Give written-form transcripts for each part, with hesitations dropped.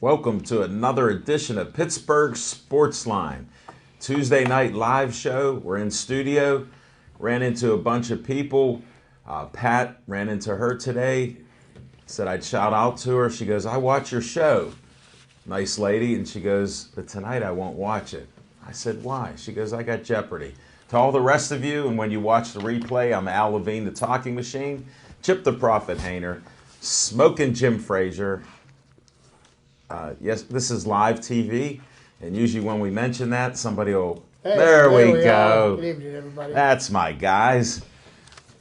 Welcome to another edition of Pittsburgh Sportsline. Tuesday night live show. We're in studio. Ran into a bunch of people. Pat ran into her today. Said I'd shout out to her. She goes, I watch your show. Nice lady. And she goes, but tonight I won't watch it. I said, why? She goes, I got Jeopardy. To all the rest of you, and when you watch the replay, I'm Al Levine, the Talking Machine, Chip the Prophet Hayner, Smoking Jim Frazier. Yes, this is live TV, and usually when we mention that, somebody will, there we go. Good evening, everybody. That's my guys.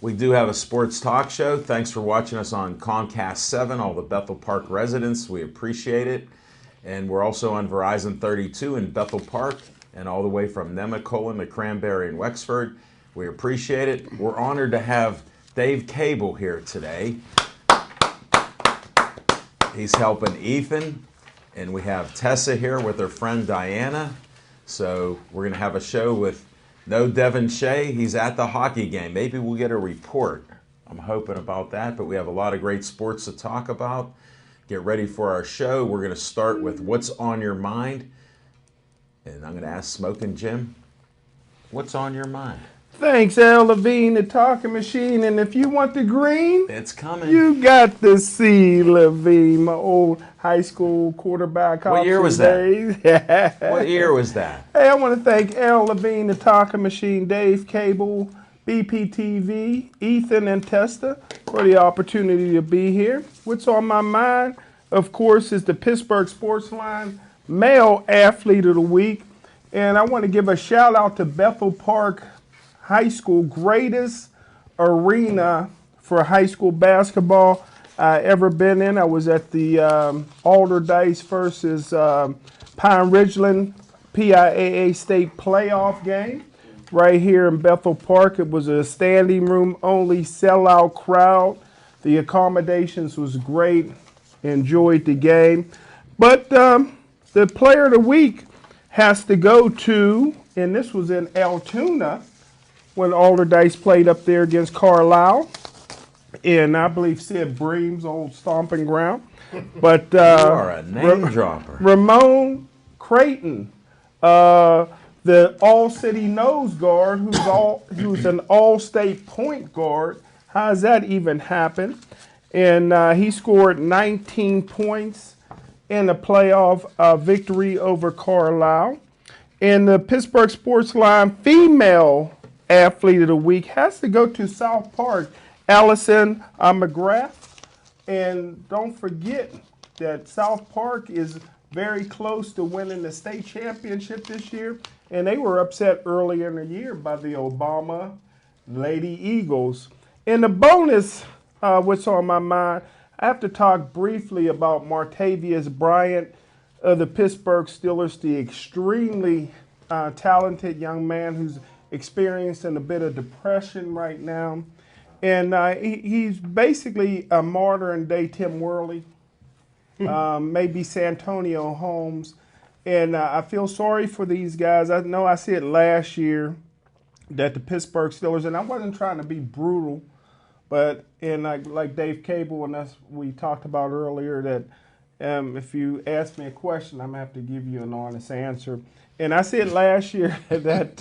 We do have a sports talk show. Thanks for watching us on Comcast 7, all the Bethel Park residents. We appreciate it. And we're also on Verizon 32 in Bethel Park and all the way from Nemacolin to Cranberry and Wexford. We appreciate it. We're honored to have Dave Cable here today. He's helping Ethan. And we have Tessa here with her friend Diana. So we're going to have a show with no Devin Shea. He's at the hockey game. Maybe we'll get a report. I'm hoping about that. But we have a lot of great sports to talk about. Get ready for our show. We're going to start with What's on Your Mind. And I'm going to ask Smoking Jim, what's on your mind? Thanks, Al Levine, the Talking Machine. And if you want the green, It's coming. you got the C, Levine, my old high school quarterback. What year was that? What year was that? Hey, I want to thank Al Levine, the Talking Machine, Dave Cable, BPTV, Ethan, and Testa for the opportunity to be here. What's on my mind, of course, is the Pittsburgh Sportsline Male Athlete of the Week. And I want to give a shout out to Bethel Park High School, greatest arena for high school basketball I ever been in. I was at the Alderdice versus Pine Ridgeland PIAA state playoff game right here in Bethel Park. It was a standing room only sellout crowd. The accommodations was great. Enjoyed the game. But the player of the week has to go to, and this was in Altoona, when Alderdice played up there against Carlisle, and I believe Sid Bream's old stomping ground. But You are a name dropper. Ramon Creighton, the all-city nose guard, who's an all-state point guard. How does that even happen? And he scored 19 points in a playoff victory over Carlisle. And the Pittsburgh Sportsline Female Athlete of the Week has to go to South Park, Allison McGrath. And don't forget that South Park is very close to winning the state championship this year. And they were upset earlier in the year by the Obama Lady Eagles. And the bonus, what's on my mind, I have to talk briefly about Martavius Bryant of the Pittsburgh Steelers, the extremely talented young man who's experiencing a bit of depression right now. And he's basically a modern day Tim Worley, maybe Santonio Holmes. And I feel sorry for these guys. I know I said last year that the Pittsburgh Steelers, and I wasn't trying to be brutal, but and like Dave Cable and us, we talked about earlier that if you ask me a question, I'm going to have to give you an honest answer. And I said last year that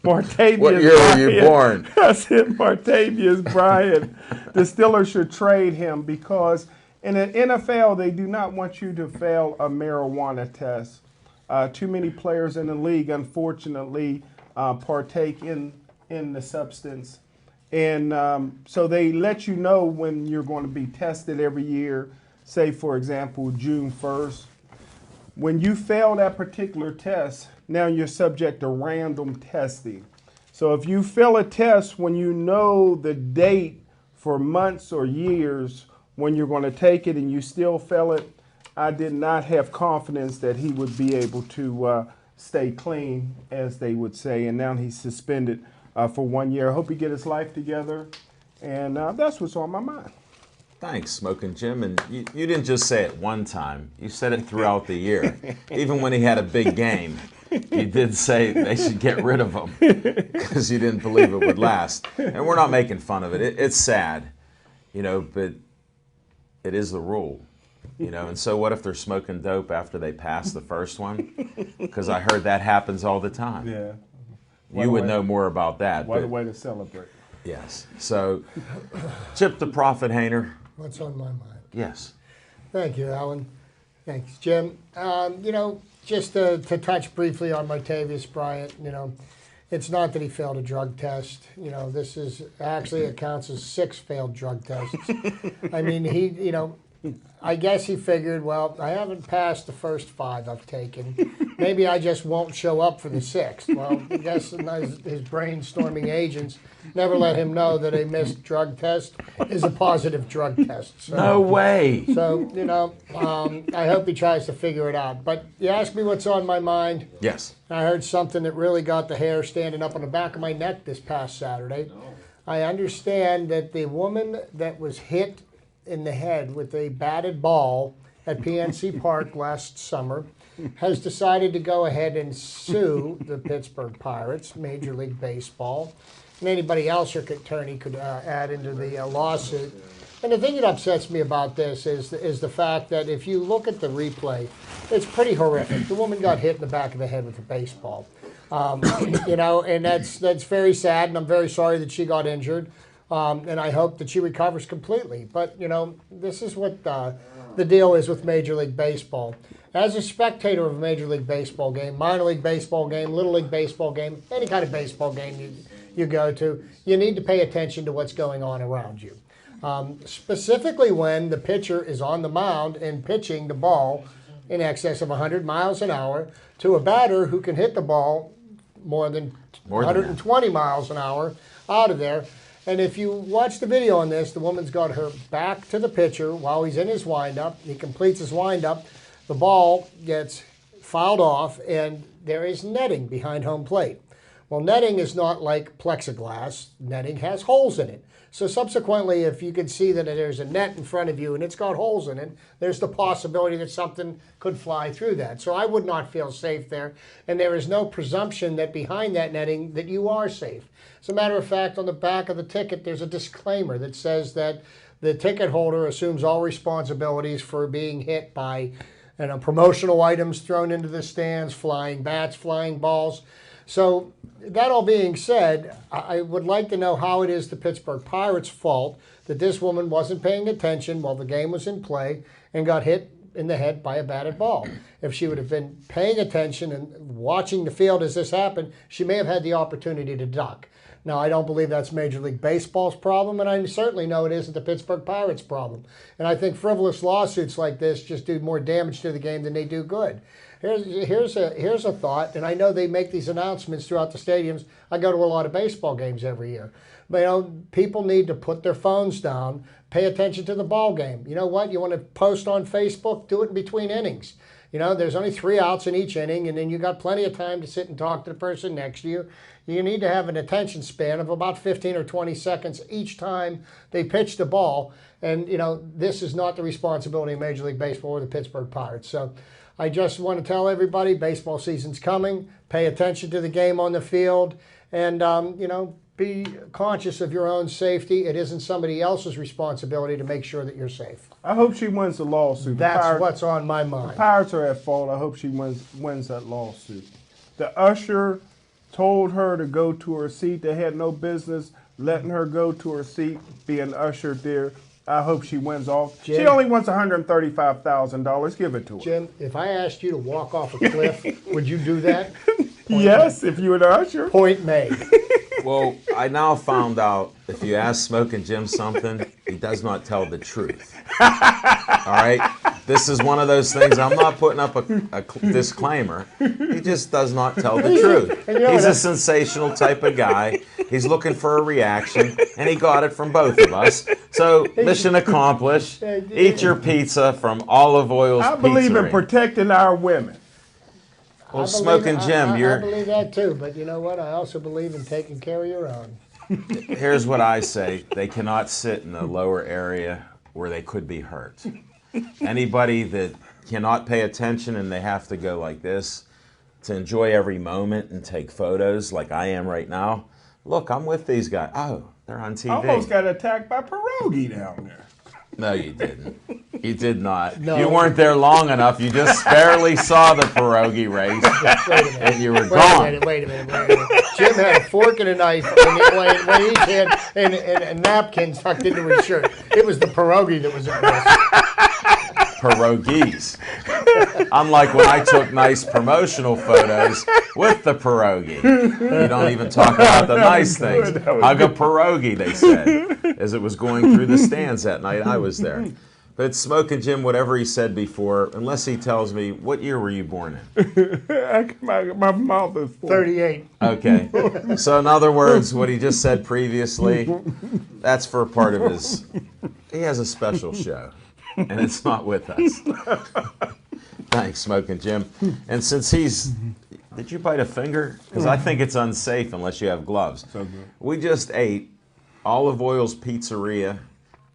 Martavius. What year were you born? I said Martavius Bryant, the Steelers should trade him because in the NFL they do not want you to fail a marijuana test. Too many players in the league, unfortunately, partake in the substance, and so they let you know when you're going to be tested every year. Say, for example, June 1st. When you fail that particular test, now you're subject to random testing. So if you fail a test when you know the date for months or years when you're going to take it and you still fail it, I did not have confidence that he would be able to stay clean, as they would say. And now he's suspended for 1 year. I hope he get his life together. And that's what's on my mind. Thanks, Smoking Jim. And you didn't just say it one time. You said it throughout the year. Even when he had a big game, you did say they should get rid of him because you didn't believe it would last. And we're not making fun of it. It's sad, but it is the rule. And so what if they're smoking dope after they pass the first one? Because I heard that happens all the time. Yeah. You would know more about that. What a way to celebrate. Yes. So, Chip the Prophet Hayner. What's on my mind? Yes. Thank you, Alan. Thanks, Jim. Just to touch briefly on Martavius Bryant, it's not that he failed a drug test. This is actually, it counts as 6 failed drug tests. I mean, I guess he figured, well, I haven't passed the first 5 I've taken. Maybe I just won't show up for the 6th. Well, I guess his brainstorming agents never let him know that a missed drug test is a positive drug test. So, No way. So, I hope he tries to figure it out. But you ask me what's on my mind. Yes. I heard something that really got the hair standing up on the back of my neck this past Saturday. I understand that the woman that was hit in the head with a batted ball at PNC Park last summer has decided to go ahead and sue the Pittsburgh Pirates, Major League Baseball, and anybody else your attorney could add into the lawsuit. And the thing that upsets me about this is the fact that if you look at the replay, it's pretty horrific. The woman got hit in the back of the head with a baseball. And that's very sad, and I'm very sorry that she got injured. And I hope that she recovers completely. But, this is what the deal is with Major League Baseball. As a spectator of a Major League Baseball game, minor league baseball game, little league baseball game, any kind of baseball game you go to, you need to pay attention to what's going on around you. Specifically when the pitcher is on the mound and pitching the ball in excess of 100 miles an hour to a batter who can hit the ball more than 120 miles an hour out of there. And if you watch the video on this, the woman's got her back to the pitcher while he's in his windup. He completes his windup. The ball gets fouled off, and there is netting behind home plate. Well, netting is not like plexiglass. Netting has holes in it. So subsequently, if you can see that there's a net in front of you and it's got holes in it, there's the possibility that something could fly through that. So I would not feel safe there. And there is no presumption that behind that netting that you are safe. As a matter of fact, on the back of the ticket, there's a disclaimer that says that the ticket holder assumes all responsibilities for being hit by promotional items thrown into the stands, flying bats, flying balls. So that all being said, I would like to know how it is the Pittsburgh Pirates' fault that this woman wasn't paying attention while the game was in play and got hit in the head by a batted ball. If she would have been paying attention and watching the field as this happened, she may have had the opportunity to duck. Now, I don't believe that's Major League Baseball's problem, and I certainly know it isn't the Pittsburgh Pirates' problem. And I think frivolous lawsuits like this just do more damage to the game than they do good. Here's a thought, and I know they make these announcements throughout the stadiums. I go to a lot of baseball games every year. But, people need to put their phones down, pay attention to the ball game. You know what? You want to post on Facebook? Do it in between innings. There's only 3 outs in each inning, and then you got plenty of time to sit and talk to the person next to you. You need to have an attention span of about 15 or 20 seconds each time they pitch the ball. And, this is not the responsibility of Major League Baseball or the Pittsburgh Pirates. So I just want to tell everybody baseball season's coming. Pay attention to the game on the field and, be conscious of your own safety. It isn't somebody else's responsibility to make sure that you're safe. I hope she wins the lawsuit. That's what's on my mind. The Pirates are at fault. I hope she wins that lawsuit. The usher told her to go to her seat. They had no business letting her go to her seat, being ushered there. I hope she wins off. Jim, she only wants $135,000. Give it to her. Jim, if I asked you to walk off a cliff, would you do that? Yes, if you were the usher. Point made. Well, I now found out if you ask Smoking Jim something, he does not tell the truth. All right? This is one of those things. I'm not putting up a disclaimer. He just does not tell the truth. He's a sensational type of guy. He's looking for a reaction, and he got it from both of us. So, mission accomplished. Eat your pizza from Olive Oil's I believe Pizzeria. in protecting our women. Well, Smoking Jim, I believe that too, but you know what? I also believe in taking care of your own. Here's what I say. They cannot sit in the lower area where they could be hurt. Anybody that cannot pay attention and they have to go like this to enjoy every moment and take photos like I am right now. Look, I'm with these guys. Oh, they're on TV. I almost got attacked by pierogi down there. No, you didn't. You did not. No. You weren't there long enough. You just barely saw the pierogi race, Wait a minute. and you were Wait a gone. minute, wait a minute. Jim had a fork and a knife when each had and a napkin tucked into his shirt. It was the pierogi that was at risk. Pierogies. Unlike when I took nice promotional photos with the pierogi. You don't even talk about the nice things. Hug a pierogi, they said, as it was going through the stands that night I was there. But Smoking Jim, whatever he said before, unless he tells me, what year were you born in? My mouth is full. 38. Okay. So in other words, what he just said previously, that's for a part of his, he has a special show, and it's not with us. Thanks, Smoking Jim. And since he's, did you bite a finger? Because I think it's unsafe unless you have gloves. So good. We just ate Olive Oil's Pizzeria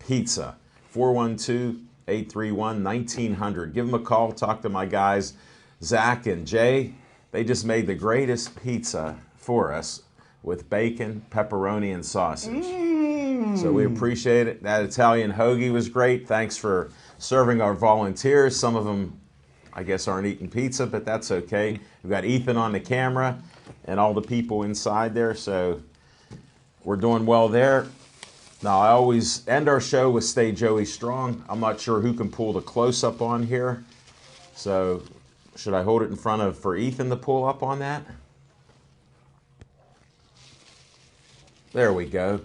Pizza. 412-831-1900. Give them a call. Talk to my guys, Zach and Jay. They just made the greatest pizza for us with bacon, pepperoni, and sausage. So we appreciate it. That Italian hoagie was great. Thanks for serving our volunteers. Some of them, I guess, aren't eating pizza, but that's okay. We've got Ethan on the camera and all the people inside there, so we're doing well there. Now, I always end our show with Stay Joey Strong. I'm not sure who can pull the close-up on here. So, should I hold it in front of for Ethan to pull up on that? There we go.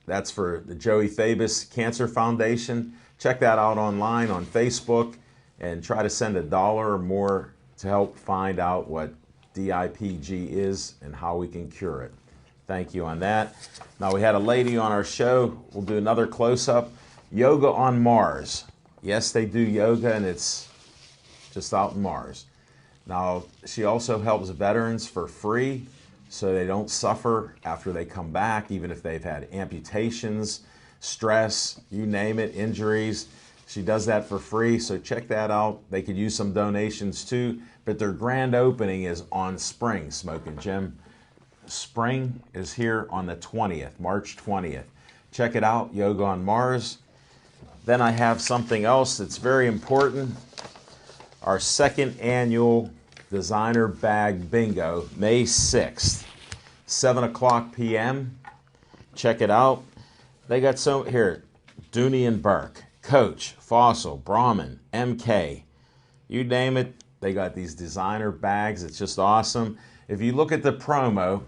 That's for the Joey Fabus Cancer Foundation. Check that out online on Facebook and try to send $1 or more to help find out what DIPG is and how we can cure it. Thank you on that. Now, we had a lady on our show. We'll do another close-up. Yoga on Mars. Yes, they do yoga, and it's just out in Mars. Now, she also helps veterans for free so they don't suffer after they come back, even if they've had amputations, stress, you name it, injuries. She does that for free, so check that out. They could use some donations too, but their grand opening is on spring, Smoking Jim. Spring is here on the 20th, March 20th. Check it out, Yoga on Mars. Then I have something else that's very important. Our second annual Designer Bag Bingo, May 6th, 7 o'clock p.m. Check it out. They got so here, Dooney and Burke, Coach, Fossil, Brahmin, MK, you name it. They got these designer bags. It's just awesome. If you look at the promo,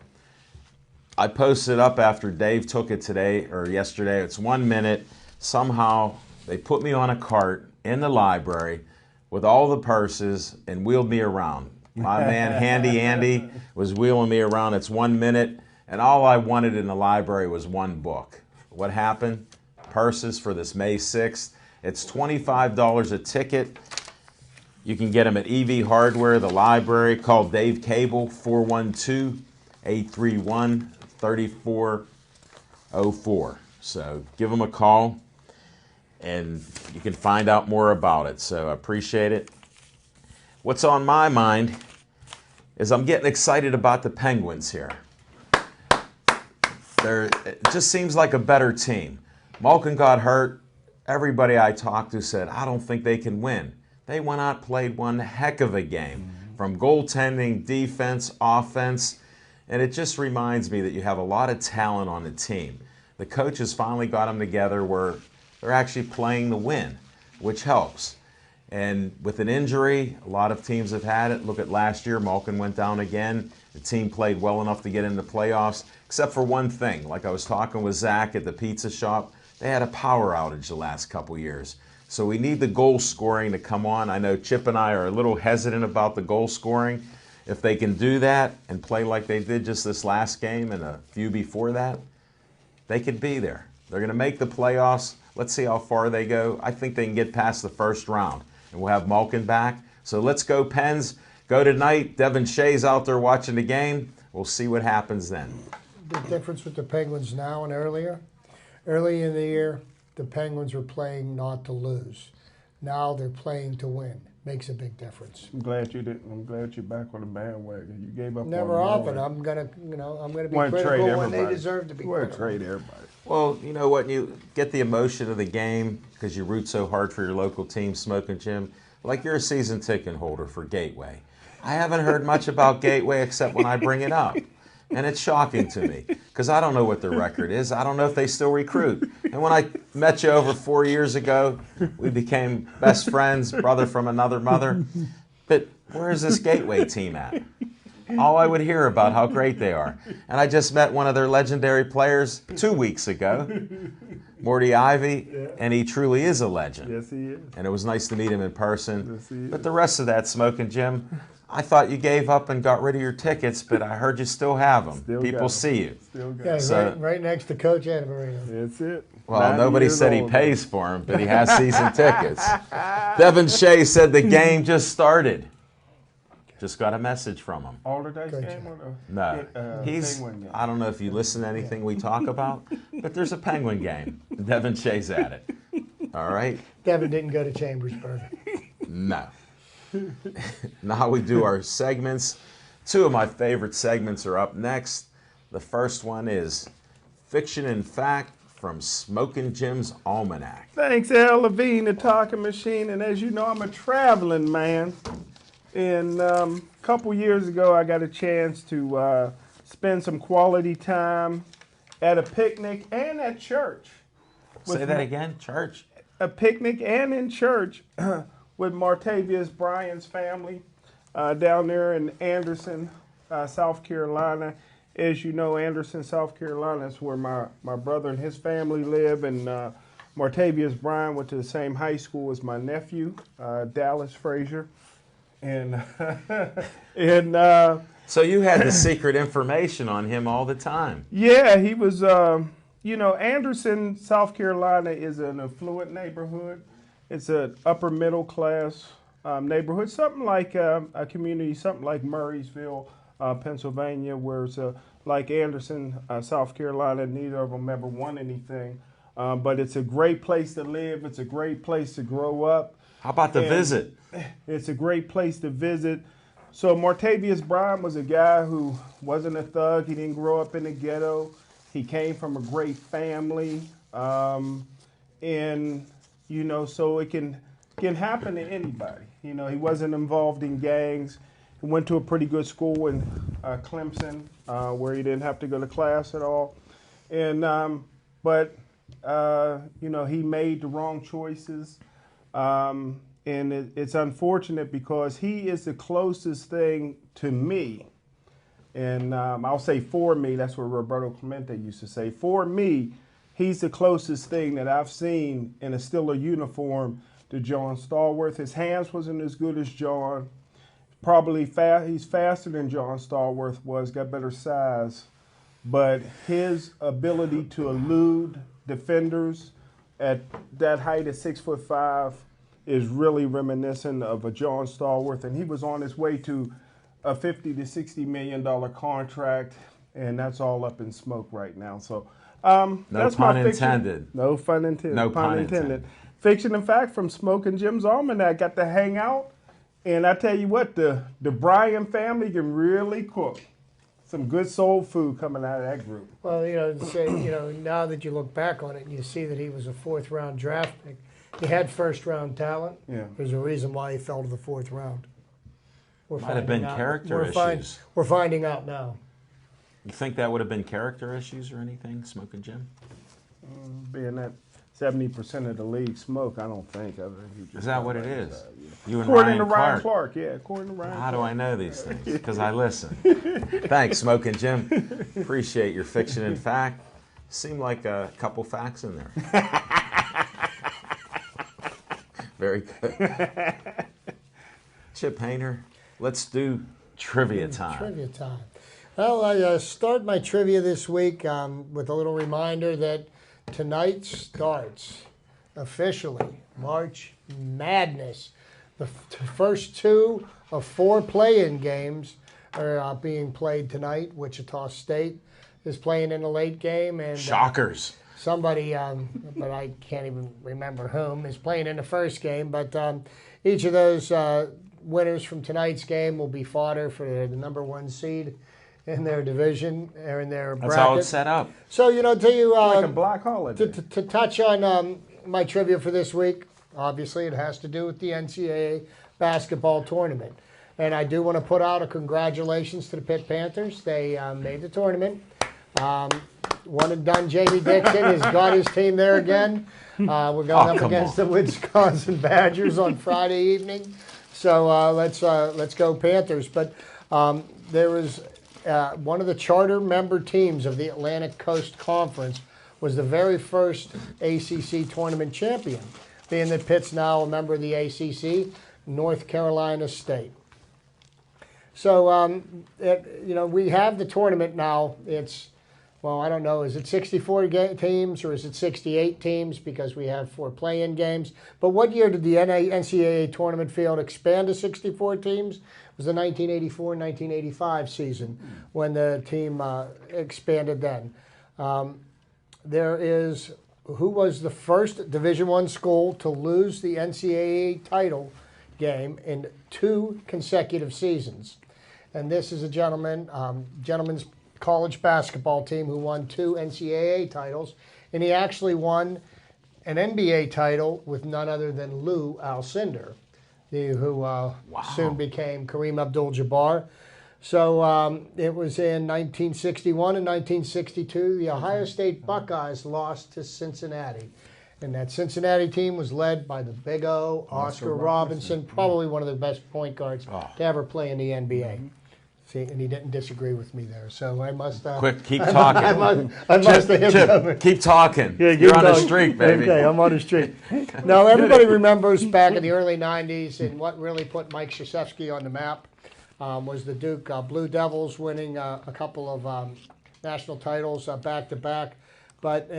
I posted up after Dave took it today or yesterday. It's 1 minute. Somehow they put me on a cart in the library with all the purses and wheeled me around. My man Handy Andy was wheeling me around. It's 1 minute, and all I wanted in the library was one book. What happened? Purses for this May 6th. It's $25 a ticket. You can get them at EV Hardware, the library. Call Dave Cable, 412-831-3404. So give them a call, and you can find out more about it. So I appreciate it. What's on my mind is I'm getting excited about the Penguins here. It just seems like a better team. Malkin got hurt. Everybody I talked to said, I don't think they can win. They went out, played one heck of a game, from goaltending, defense, offense, and it just reminds me that you have a lot of talent on the team. The coaches finally got them together where they're actually playing to win, which helps. And with an injury, a lot of teams have had it. Look at last year, Malkin went down again. The team played well enough to get into the playoffs, except for one thing. Like I was talking with Zach at the pizza shop, they had a power outage the last couple years. So we need the goal scoring to come on. I know Chip and I are a little hesitant about the goal scoring. If they can do that and play like they did just this last game and a few before that, they could be there. They're going to make the playoffs. Let's see how far they go. I think they can get past the first round, and we'll have Malkin back. So let's go, Pens. Go tonight. Devin Shea's out there watching the game. We'll see what happens then. The difference with the Penguins now and earlier? Early in the year, the Penguins were playing not to lose. Now they're playing to win. Makes a big difference. I'm glad you didn't. I'm glad you're back on the bandwagon. You gave up. Never on often. I'm gonna be Want to trade critical when everybody. they deserve to be. You want to critical. trade everybody. Well, you know what? You get the emotion of the game because you root so hard for your local team, Smoking Jim. Like you're a season ticket holder for Gateway. I haven't heard much about Gateway except when I bring it up. And it's shocking to me because I don't know what their record is. I don't know if they still recruit. And when I met you over 4 years ago, we became best friends, brother from another mother. But where is this Gateway team at? All I would hear about how great they are. And I just met one of their legendary players 2 weeks ago, Morty Ivy, and he truly is a legend. Yes, he is. And it was nice to meet him in person. Yes, he But is. the rest of that, Smoking Jim, I thought you gave up and got rid of your tickets, but I heard you still have them. Still got People 'em. see you. Still got Yeah, it. So- right next to Coach Edamarino. That's it. Well, 90 nobody years said he old. pays for them, but he has season tickets. Devin Shea said the game just started. Just got a message from him. Alderdice Good game or the No, he's. Penguin game? I don't know if you listen to anything we talk about, but there's a Penguin game. Devin Shea's at it. All right. Devin didn't go to Chambersburg. No. Now we do our segments. Two of my favorite segments are up next. The first one is Fiction and Fact from Smoking Jim's Almanac. Thanks, Al Levine, the talking machine. And as you know, I'm a traveling man. And a couple years ago, I got a chance to spend some quality time at a picnic and at church. Say that again, church. A picnic and in church with Martavius Bryan's family down there in Anderson, South Carolina. As you know, Anderson, South Carolina is where my brother and his family live, and Martavius Bryan went to the same high school as my nephew, Dallas Frazier. And So you had the secret information on him all the time. yeah, he was, Anderson, South Carolina is an affluent neighborhood. It's an upper middle class neighborhood, something like a community, something like Murraysville, Pennsylvania, where it's like Anderson, South Carolina. Neither of them ever won anything. But it's a great place to live. It's a great place to grow up. How about the And visit? It's a great place to visit. So Martavius Bryan was a guy who wasn't a thug. He didn't grow up in the ghetto. He came from a great family. And, so it can happen to anybody. He wasn't involved in gangs. He went to a pretty good school in Clemson where he didn't have to go to class at all. And, he made the wrong choices. And it's unfortunate because he is the closest thing to me. And I'll say for me, that's what Roberto Clemente used to say. For me, he's the closest thing that I've seen in a Steeler uniform to John Stallworth. His hands wasn't as good as John. Probably he's faster than John Stallworth was, got better size. But his ability to elude defenders at that height at 6'5" is really reminiscent of a John Stallworth, and he was on his way to a $50 to $60 million contract, and that's all up in smoke right now. So that's pun my fiction. intended. No fun intended. No pun intended. Fiction and fact from Smoking Jim's Almanac. Got to hang out, and I tell you what, the Bryan family can really cook. Some good soul food coming out of that group. Well, now that you look back on it and you see that he was a fourth-round draft pick, he had first-round talent. Yeah. There's a reason why he fell to the fourth round. We're Might have been finding out. character We're issues. We're finding out now. You think that would have been character issues or anything, Smoking Jim? Being that 70% of the league smoke, I don't think. I think he just Is that what it is? You and According Ryan to Ryan Clark. Clark, yeah. According to Ryan How do Clark. I know these things? Because I listen. Thanks, Smoking Jim. Appreciate your fiction and fact. Seemed like a couple facts in there. Very good. Chip Hayner, let's do trivia time. Trivia time. Well, I start my trivia this week with a little reminder that tonight starts officially March Madness. The first two of 4 play-in games are being played tonight. Wichita State is playing in the late game, and Shockers. somebody, but I can't even remember whom, is playing in the first game. But each of those winners from tonight's game will be fodder for the number one seed in their division or in their bracket. That's how it's set up. So, Like a black holiday. to touch on my trivia for this week, obviously it has to do with the NCAA basketball tournament. And I do want to put out a congratulations to the Pitt Panthers. They made the tournament. One and done Jamie Dixon has got his team there again. We're going up against the Wisconsin Badgers on Friday evening. So let's go Panthers. But there was one of the charter member teams of the Atlantic Coast Conference was the very first ACC tournament champion, being that Pitt's now a member of the ACC, North Carolina State. So, we have the tournament now. It's, well, I don't know, is it 64 teams or is it 68 teams because we have 4 play-in games? But what year did the NCAA tournament field expand to 64 teams? It was the 1984-1985 season when the team expanded then. Who was the first Division I school to lose the NCAA title game in 2 consecutive seasons? And this is a gentleman's college basketball team who won 2 NCAA titles, and he actually won an NBA title with none other than Lou Alcindor, who soon became Kareem Abdul-Jabbar. So it was in 1961 and 1962, the Ohio State Buckeyes lost to Cincinnati. And that Cincinnati team was led by the Big O, Oscar Robinson, probably one of the best point guards to ever play in the NBA. See, and he didn't disagree with me there, so I must. Quick, keep talking. I must have Chip, keep talking. Yeah, You're on a streak, baby. Okay, I'm on a streak. Now, everybody remembers back in the early 90s, and what really put Mike Krzyzewski on the map was the Duke Blue Devils winning a couple of national titles back to back. But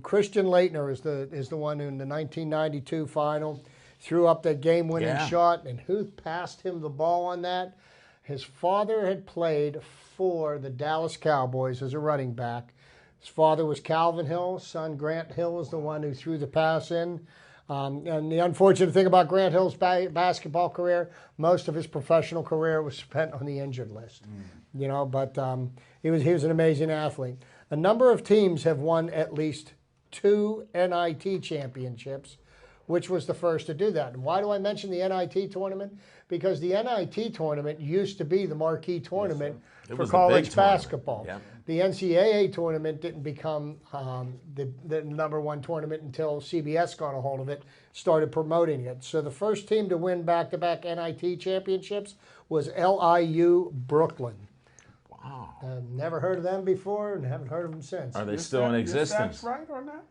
Christian Laettner is the one who in the 1992 final threw up that game-winning shot, and who passed him the ball on that? His father had played for the Dallas Cowboys as a running back. His father was Calvin Hill. Son Grant Hill is the one who threw the pass in. And the unfortunate thing about Grant Hill's basketball career, most of his professional career was spent on the injured list. But he was an amazing athlete. A number of teams have won at least 2 NIT championships, which was the first to do that. And why do I mention the NIT tournament? Because the NIT tournament used to be the marquee tournament for college basketball. Yep. The NCAA tournament didn't become the number one tournament until CBS got a hold of it, started promoting it. So the first team to win back-to-back NIT championships was LIU Brooklyn. Wow. Never heard of them before and haven't heard of them since. Are they still in existence? That's right or not?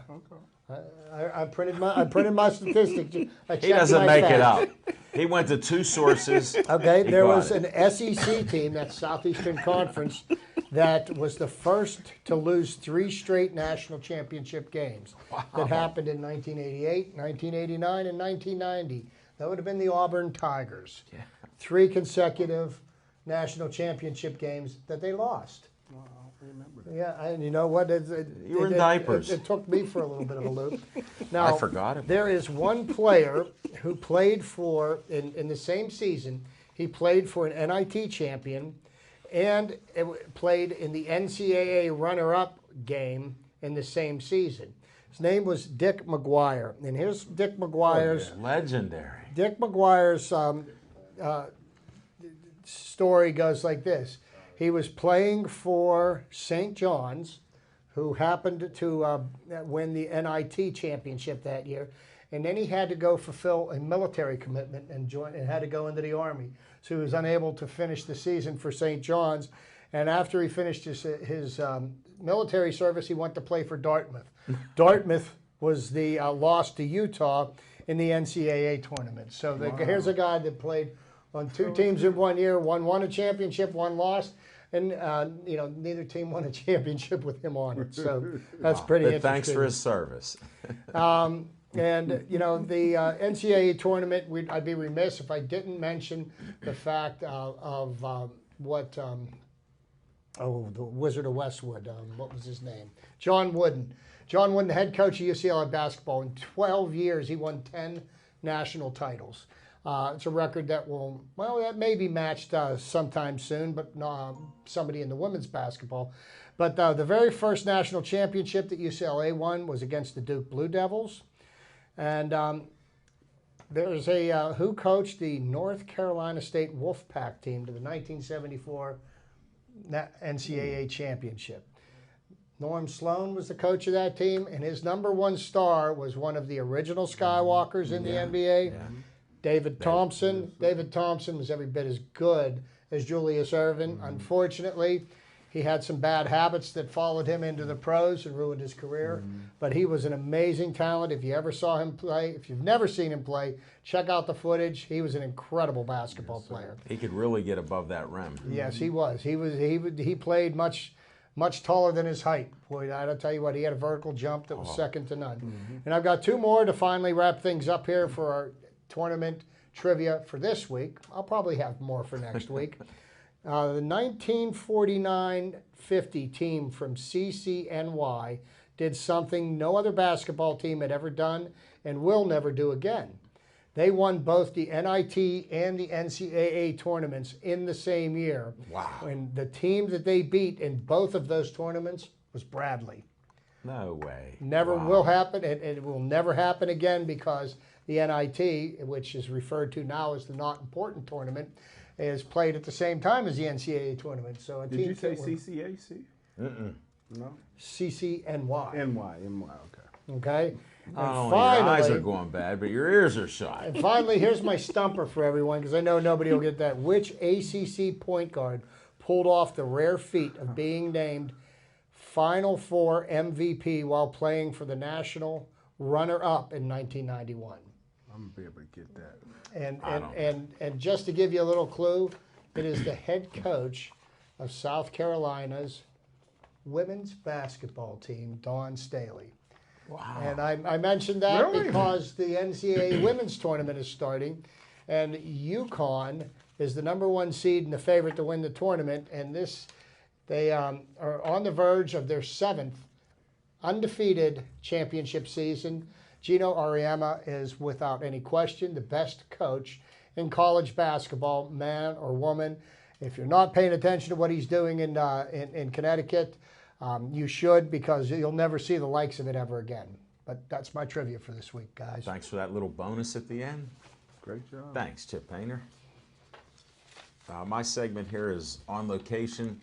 Okay. I printed my statistic. He doesn't make it up. He went to 2 sources. Okay, there was an SEC team, that's Southeastern Conference, that was the first to lose 3 straight national championship games. Wow. That happened in 1988, 1989, and 1990. That would have been the Auburn Tigers. Yeah. 3 consecutive national championship games that they lost. Wow, I remember that. Yeah, and you know what? You were in diapers. It took me for a little bit of a loop. Now, I forgot it. There is one player who played for, in the same season, he played for an NIT champion and played in the NCAA runner-up game in the same season. His name was Dick McGuire. And here's Dick McGuire's... legendary. Dick McGuire's story goes like this. He was playing for St. John's, who happened to win the NIT championship that year, and then he had to go fulfill a military commitment and had to go into the Army. So he was unable to finish the season for St. John's, and after he finished his military service, he went to play for Dartmouth. Dartmouth was the loss to Utah in the NCAA tournament. So here's a guy that played on 2 teams in 1 year. One won a championship, one lost, and neither team won a championship with him on it. So that's pretty interesting. Thanks for his service. And the NCAA tournament, I'd be remiss if I didn't mention the fact of what Oh, the Wizard of Westwood. What was his name? John Wooden. John Wooden, the head coach of UCLA basketball. In 12 years, he won 10 national titles. It's a record that that may be matched sometime soon, but somebody in the women's basketball. But the very first national championship that UCLA won was against the Duke Blue Devils. And there's who coached the North Carolina State Wolfpack team to the 1974 NCAA championship. Norm Sloan was the coach of that team, and his number one star was one of the original Skywalkers in the NBA, David Thompson. David Thompson was every bit as good as Julius Erving. Unfortunately, he had some bad habits that followed him into the pros and ruined his career. But he was an amazing talent. If you ever saw him play, if you've never seen him play, check out the footage. He was an incredible basketball player. He could really get above that rim. Yes, he was. He played much taller than his height. Boy, I'll tell you what, he had a vertical jump that was second to none. And I've got two more to finally wrap things up here for our tournament trivia for this week. I'll probably have more for next week. The 1949-50 team from CCNY did something no other basketball team had ever done and will never do again. They won both the NIT and the NCAA tournaments in the same year. Wow. And the team that they beat in both of those tournaments was Bradley. No way. Never will happen. It will never happen again because the NIT, which is referred to now as the Not Important Tournament, is played at the same time as the NCAA tournament. So Did you say CCAC? No. CCNY. NY, okay. Okay. Not only your eyes are going bad, but your ears are shot. And finally, here's my stumper for everyone because I know nobody will get that. Which ACC point guard pulled off the rare feat of being named Final Four MVP while playing for the national runner-up in 1991? I'm gonna be able to get that. And just to give you a little clue, it is the head coach of South Carolina's women's basketball team, Dawn Staley. Wow. And I mentioned that Really? because the NCAA women's tournament is starting, and UConn is the number one seed and the favorite to win the tournament. And they are on the verge of their 7th undefeated championship season. Gino Auriemma is, without any question, the best coach in college basketball, man or woman. If you're not paying attention to what he's doing in Connecticut, you should, because you'll never see the likes of it ever again. But that's my trivia for this week, guys. Thanks for that little bonus at the end. Great job. Thanks, Chip Painter. My segment here is On Location.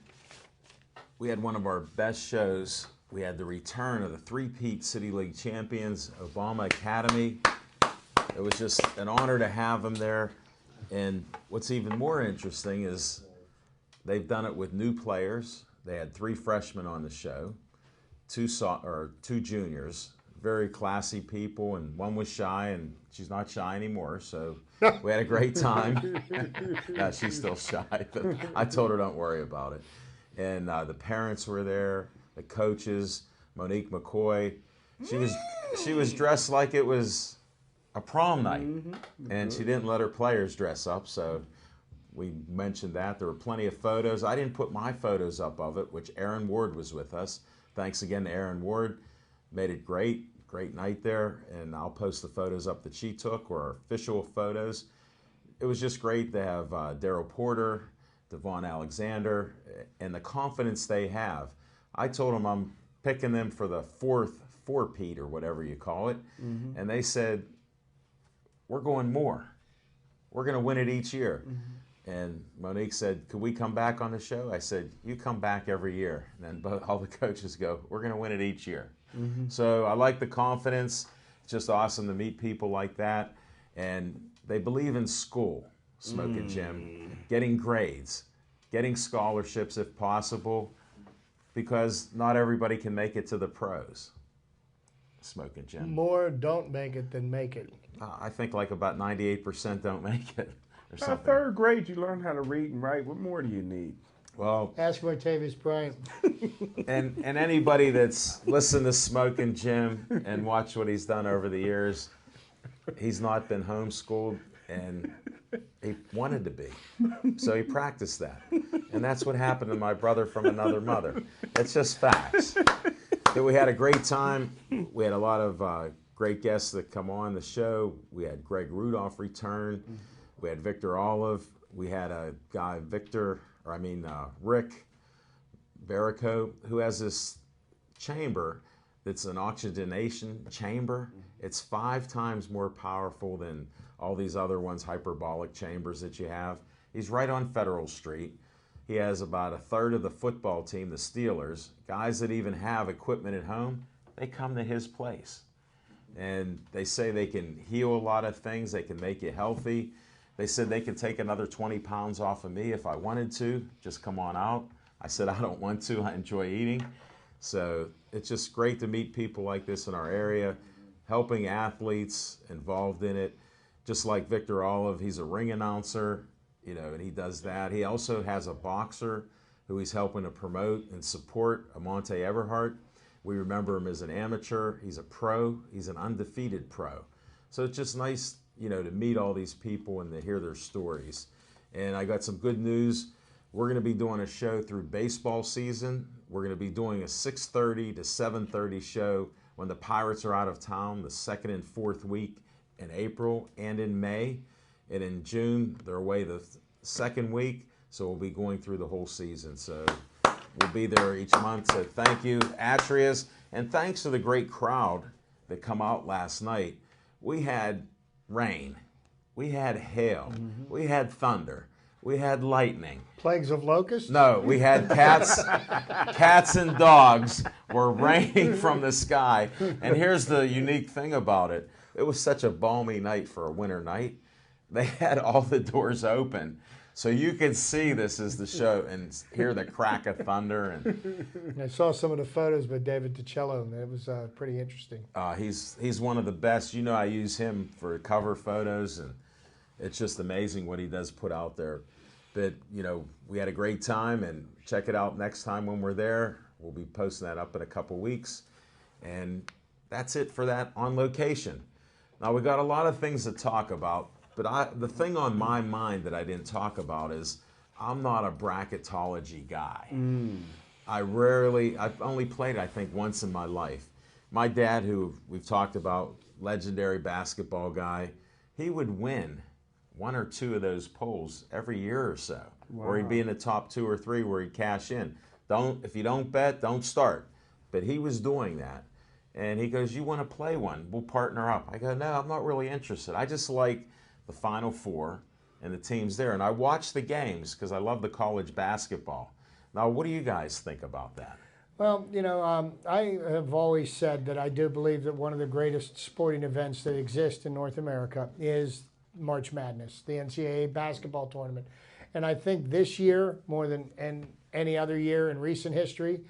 We had one of our best shows. We had the return of the three-peat City League champions, Obama Academy. It was just an honor to have them there. And what's even more interesting is they've done it with new players. They had 3 freshmen on the show, 2 juniors, very classy people, and one was shy, and she's not shy anymore, so we had a great time. No, she's still shy, but I told her don't worry about it. And the parents were there, the coaches, Monique McCoy. She was dressed like it was a prom night, and she didn't let her players dress up, so we mentioned that. There were plenty of photos. I didn't put my photos up of it, which Aaron Ward was with us. Thanks again to Aaron Ward. Made it great. Great night there. And I'll post the photos up that she took, or our official photos. It was just great to have Daryl Porter, Devon Alexander, and the confidence they have. I told them I'm picking them for the 4th four-peat, or whatever you call it. And they said, we're going more. We're going to win it each year. And Monique said, could we come back on the show? I said, you come back every year. And then all the coaches go, we're going to win it each year. So I like the confidence. It's just awesome to meet people like that. And they believe in school, Smoke and Jim, getting grades, getting scholarships if possible, because not everybody can make it to the pros. Smoke and Jim. More don't make it than make it. I think like about 98% don't make it. Or By something. 3rd grade, you learn how to read and write. What more do you need? Well, Ask Martavius Bryant. and anybody that's listened to Smoke and Jim and watched what he's done over the years, he's not been homeschooled, and He wanted to be. So he practiced that. And that's what happened to my brother from another mother. It's just facts. But we had a great time. We had a lot of great guests that come on the show. We had Greg Rudolph return. We had Victor Olive. We had a guy, Rick Barrico, who has this chamber that's an oxygenation chamber. It's 5 times more powerful than all these other ones, hyperbolic chambers that you have. He's right on Federal Street. He has about a third of the football team, the Steelers, guys that even have equipment at home, they come to his place. And they say they can heal a lot of things. They can make you healthy. They said they could take another 20 pounds off of me if I wanted to. Just come on out. I said I don't want to. I enjoy eating. So it's just great to meet people like this in our area, helping athletes involved in it. Just like Victor Olive, he's a ring announcer, and he does that. He also has a boxer who he's helping to promote and support, Amonte Everhart. We remember him as an amateur. He's a pro. He's an undefeated pro. So it's just nice, to meet all these people and to hear their stories. And I got some good news. We're going to be doing a show through baseball season. We're going to be doing a 6:30 to 7:30 show when the Pirates are out of town, the 2nd and 4th week in April and in May. And in June, they're away the 2nd week. So we'll be going through the whole season. So we'll be there each month. So thank you, Atrias. And thanks to the great crowd that come out last night. We had rain. We had hail. We had thunder. We had lightning. Plagues of locusts? No, we had cats. Cats and dogs were raining from the sky. And here's the unique thing about it. It was such a balmy night for a winter night. They had all the doors open. So you could see this as the show and hear the crack of thunder. And I saw some of the photos by David DiCello, and it was pretty interesting. He's one of the best. I use him for cover photos, and it's just amazing what he does put out there. But, we had a great time, and check it out next time when we're there. We'll be posting that up in a couple weeks. And that's it for that On Location. Now, we got a lot of things to talk about, but the thing on my mind that I didn't talk about is I'm not a bracketology guy. I've only played, I think, once in my life. My dad, who we've talked about, legendary basketball guy, he would win 1 or 2 of those polls every year or so. Wow. Or he'd be in the top 2 or 3 where he'd cash in. If you don't bet, don't start. But he was doing that. And he goes, you want to play one? We'll partner up. I go, no, I'm not really interested. I just like the Final Four and the teams there. And I watch the games because I love the college basketball. Now, what do you guys think about that? Well, I have always said that I do believe that one of the greatest sporting events that exist in North America is March Madness, the NCAA basketball tournament. And I think this year, more than any other year in recent history,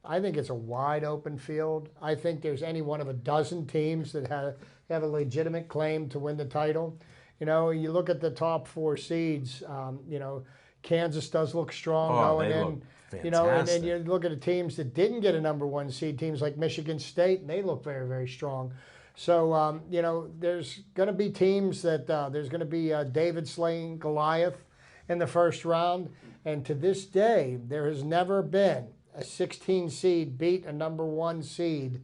I think it's a wide open field. I think there's any one of a dozen teams that have a legitimate claim to win the title. You look at the top 4 seeds, Kansas does look strong going in. Look fantastic. And then you look at the teams that didn't get a number 1 seed, teams like Michigan State, and they look very, very strong. So, there's going to be teams that there's going to be David slaying Goliath in the first round. And to this day, there has never been a 16 seed beat a number 1 seed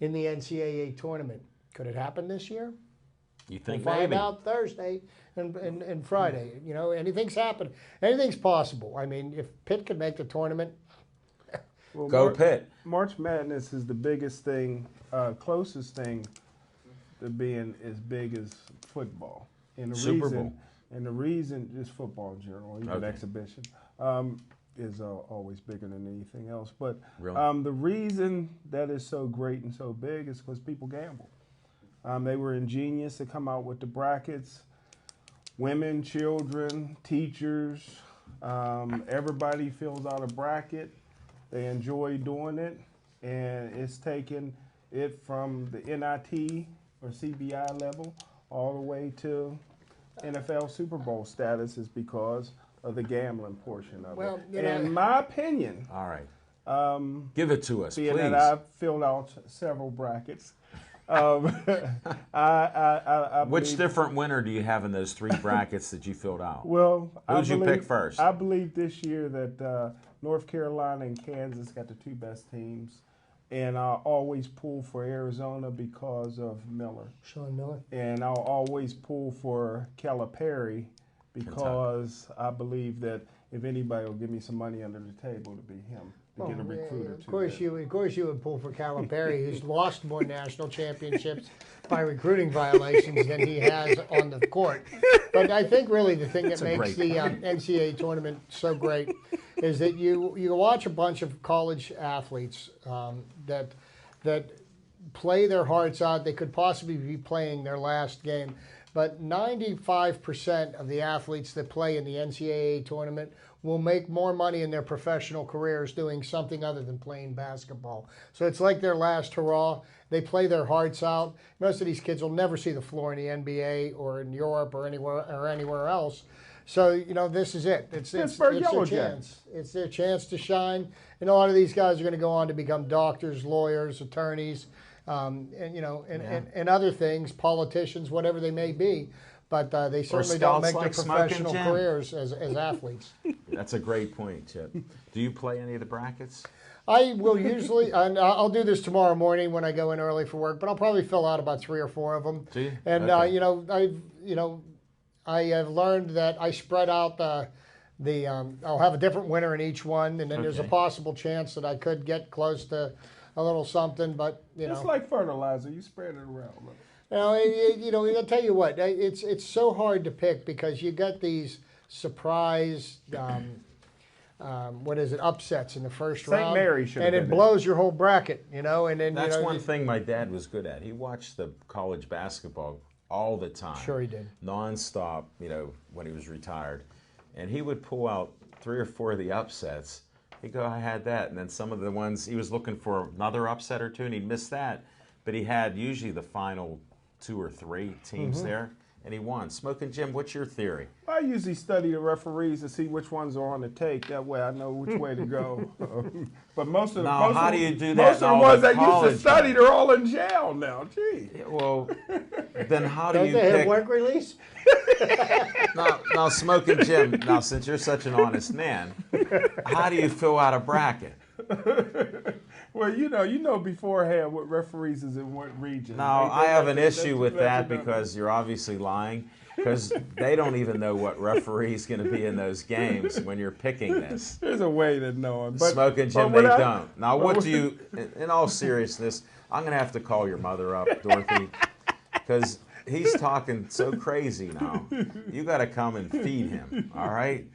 in the NCAA tournament. Could it happen this year? You think we'll find maybe? out Thursday and Friday. Anything's happened. Anything's possible. I mean, if Pitt could make the tournament. Well, Go Pitt. March Madness is the biggest thing, closest thing to being as big as football. And the Super Bowl. And the reason, just football in general, even exhibition, is always bigger than anything else. But really? The reason that is so great and so big is because people gamble. They were ingenious to come out with the brackets. Women, children, teachers, everybody fills out a bracket. They enjoy doing it. And it's taken it from the NIT or CBI level all the way to NFL Super Bowl status is because of the gambling portion of it. In my opinion. All right. Give it to us, being please. that I've filled out several brackets, I Which believe, different winner do you have in those three brackets that you filled out? well, Who'd you pick first? I believe this year that North Carolina and Kansas got the two best teams, and I always pull for Arizona because of Miller, Sean Miller. and I'll always pull for Calipari because I believe that if anybody will give me some money under the table, to be him to get a recruiter Of too. course, you would pull for Calipari, who's lost more national championships by recruiting violations than he has on the court. But I think really the thing that makes the NCAA tournament so great is that you watch a bunch of college athletes that play their hearts out. They could possibly be playing their last game. But 95% of the athletes that play in the NCAA tournament will make more money in their professional careers doing something other than playing basketball. So it's like their last hurrah. They play their hearts out. Most of these kids will never see the floor in the NBA or in Europe or anywhere else. So, this is it. It's their chance. It's their chance to shine. And a lot of these guys are going to go on to become doctors, lawyers, attorneys, and other things, politicians, whatever they may be. But they certainly don't make their professional careers as athletes. That's a great point, Chip. Do you play any of the brackets? I will usually, and I'll do this tomorrow morning when I go in early for work, but I'll probably fill out about 3 or 4 of them. Do you? And, Okay. I have learned that I spread out I'll have a different winner in each one, and then there's a Okay. possible chance that I could get close to a little something, but, It's like fertilizer. You spread it around. Look. I'll tell you what, it's so hard to pick because you got these surprise, upsets in the first St. round. Mary should have and it been blows your whole bracket, and then That's one thing my dad was good at. He watched the college basketball all the time. Sure he did. Nonstop, when he was retired. And he would pull out 3 or 4 of the upsets. He'd go, I had that. And then some of the ones, he was looking for another upset or two, and he'd miss that. But he had usually the final 2 or 3 teams there, and he won. Smoking Jim, what's your theory? I usually study the referees to see which ones are on the tape. That way I know which way to go. But most of the Now, how do you do that most in of the all ones the that used college to study, games? they're all in jail now. Gee. Well, then how do Don't you they have pick? work release? Now, Smoking Jim, now since you're such an honest man, how do you fill out a bracket? Well, you know beforehand what referees is in what region. Now, I have an issue with that let you know. because you're obviously lying, because they don't even know what referee is going to be in those games when you're picking this. There's a way to know it. But, Smoking Jim, but they when don't. Now, what do you, in all seriousness, I'm going to have to call your mother up, Dorothy, because he's talking so crazy now. You got to come and feed him, all right?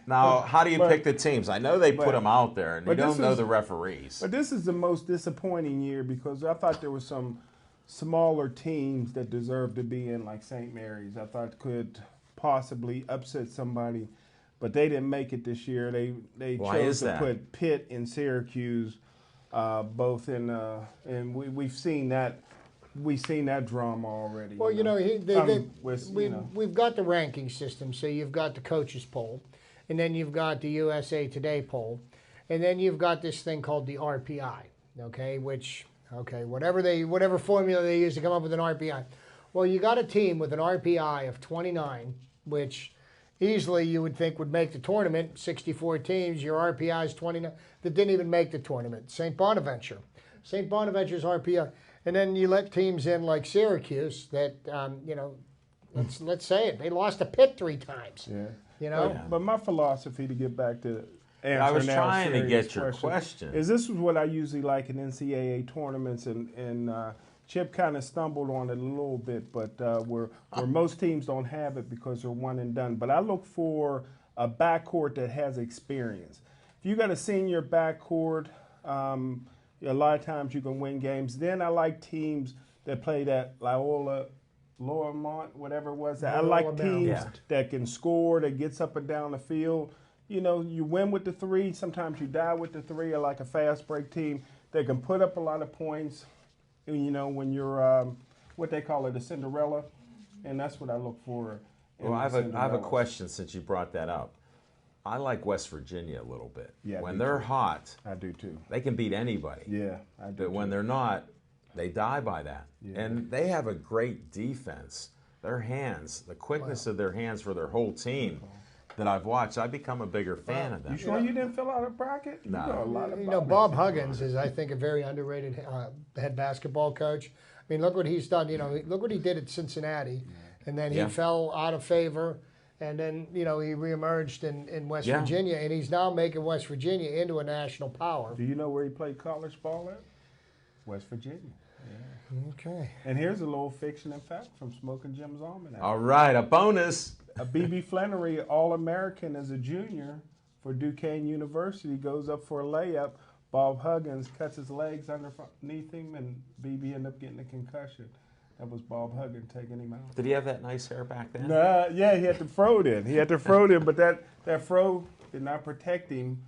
Now, how do you pick the teams? I know they put them out there, and you don't know the referees. But this is the most disappointing year because I thought there were some smaller teams that deserved to be in, like St. Mary's. I thought could possibly upset somebody, but they didn't make it this year. They Why chose is to that? put Pitt and Syracuse both in, and we've seen that. We've seen that drama already. Well, we've got the ranking system. So you've got the coaches poll, and then you've got the USA Today poll, and then you've got this thing called the RPI. Whatever formula they use to come up with an RPI. Well, you got a team with an RPI of 29, which easily you would think would make the tournament. 64 teams, your RPI is 29. That didn't even make the tournament. St. Bonaventure's RPI. And then you let teams in like Syracuse that, let's say it, they lost to Pitt 3 times. Yeah. But my philosophy, to get back to I was answer now trying to serious get your question. is this is what I usually like in NCAA tournaments, and Chip kind of stumbled on it a little bit, but where most teams don't have it because they're one and done. But I look for a backcourt that has experience. If you got a senior backcourt, a lot of times you can win games. Then I like teams that play that Loyola, Lormont, whatever it was. I like teams that can score, that gets up and down the field. You win with the 3. Sometimes you die with the 3. I like a fast break team that can put up a lot of points. When you're what they call it, a Cinderella, and that's what I look for. Well, I have a question since you brought that up. I like West Virginia a little bit. Yeah, when they're hot, I do too. they can beat anybody. Yeah, I do. But when they're not, They die by that. Yeah. And they have a great defense. Their hands, the quickness of their hands for their whole team that I've watched, I've become a bigger fan of them. You sure you didn't fill out a bracket? No. You know a lot about You know, Bob Huggins is, I think, a very underrated head basketball coach. I mean, look what he's done. You know, look what he did at Cincinnati, and then he Yeah. fell out of favor, and then he reemerged in West Yeah. Virginia, and he's now making West Virginia into a national power. Do you know where he played college ball at? West Virginia. Okay. And here's a little fiction and fact from Smoking Jim's Almanac. All right, a bonus. A B.B. Flannery All-American as a junior for Duquesne University goes up for a layup. Bob Huggins cuts his legs underneath him, and B.B. ended up getting a concussion. That was Bob Huggins taking him out. Did he have that nice hair back then? Yeah, he had to throw it in. He had to throw it in, but that throw did not protect him.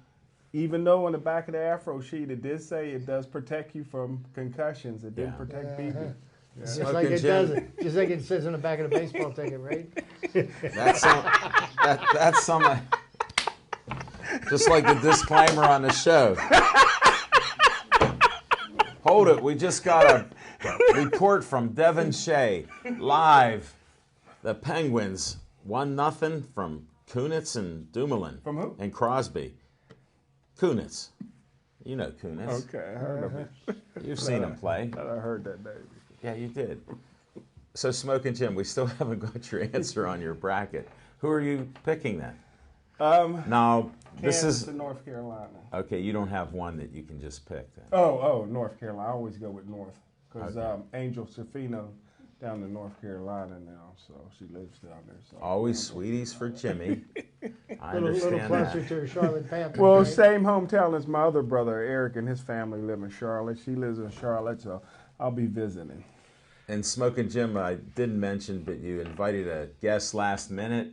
Even though on the back of the Afro sheet it did say it does protect you from concussions, it didn't Yeah. protect B.B. Just Smoking like it Jim. does it. Just like it says on the back of the baseball ticket, right? That's some. Just like the disclaimer on the show. Hold it. We just got a report from Devon Shea live. The Penguins 1-0 from Kunitz and Dumoulin. From who? And Crosby. Kunitz. You know Kunitz. Okay, I heard of it. You've seen him play. I heard that name. Yeah, you did. So, Smoking Jim, we still haven't got your answer on your bracket. Who are you picking then? Now, this Kansas is and North Carolina. okay. You don't have one that you can just pick. Then. North Carolina. I always go with North because Okay. Angel Safino down in North Carolina now, so she lives down there. So Always sweeties for Jimmy. I Little understand closer that. to Charlotte Panthers. Well, right? same hometown as my other brother Eric and his family live in Charlotte. She lives in Charlotte, so I'll be visiting. And Smoking Jim, I didn't mention, but you invited a guest last minute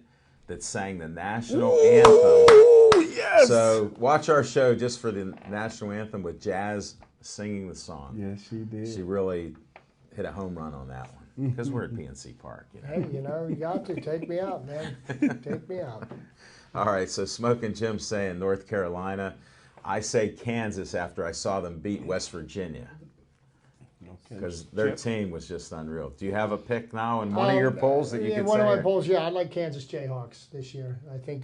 that sang the national anthem. Oh yes. So watch our show just for the national anthem with Jazz singing the song. Yes, she did. She really hit a home run on that one because we're at PNC Park. You know? Hey, you got to take me out, man. Take me out. All right, so Smoking Jim saying North Carolina. I say Kansas after I saw them beat West Virginia Okay. because their Chip? team was just unreal. Do you have a pick now in one of your polls that you yeah, could one say? of my polls. Yeah, I like Kansas Jayhawks this year. I think